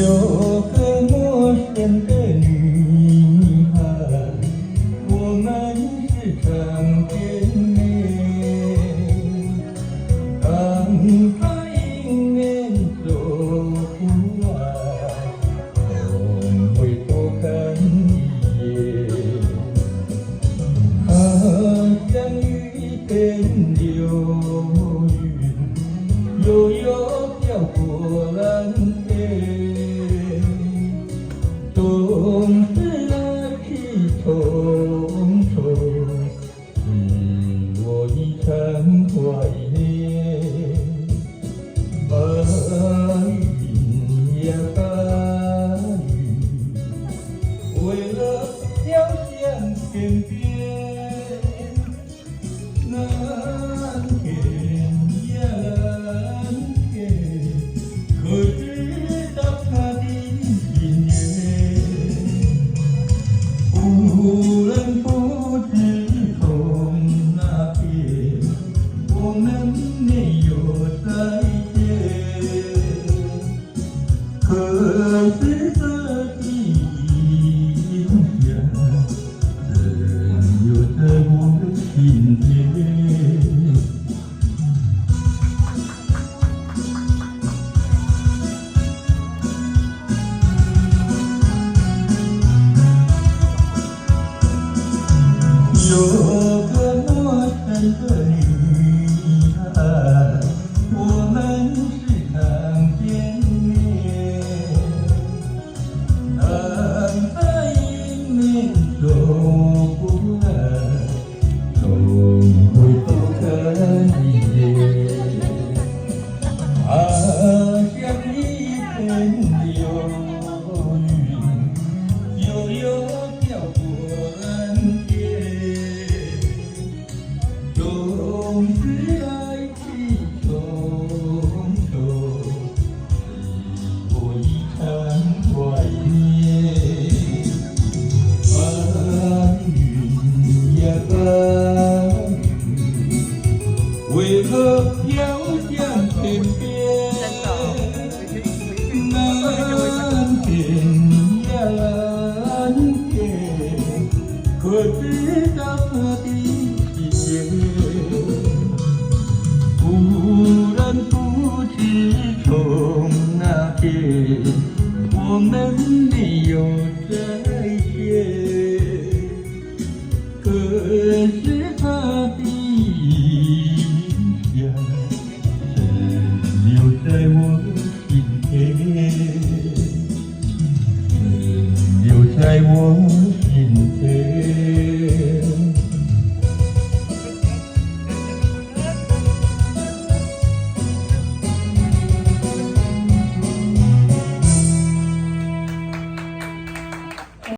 有个陌生的女孩，我们时常见面。当她迎面走过来，总会多看一眼。她像一片流云，悠悠飘过蓝天，总是来去匆匆，使我一场怀念。白云呀白云，为了飘向天边，蓝天呀蓝天，可知道它的心愿？不人不知从哪天，我们没有再见。可是这一天，仍留在我的心间。有个陌生的女孩，我们时常见面。当她迎面走过来，总会多看一眼。她像一片流云，悠悠飘过蓝天。总是来去匆匆，使我一场怀念。白云呀白云，为何飘向天边？蓝天呀蓝天，可知道它的心愿？不然不知从哪天，我们没有再见。可是他的印象，留在我心田，留在我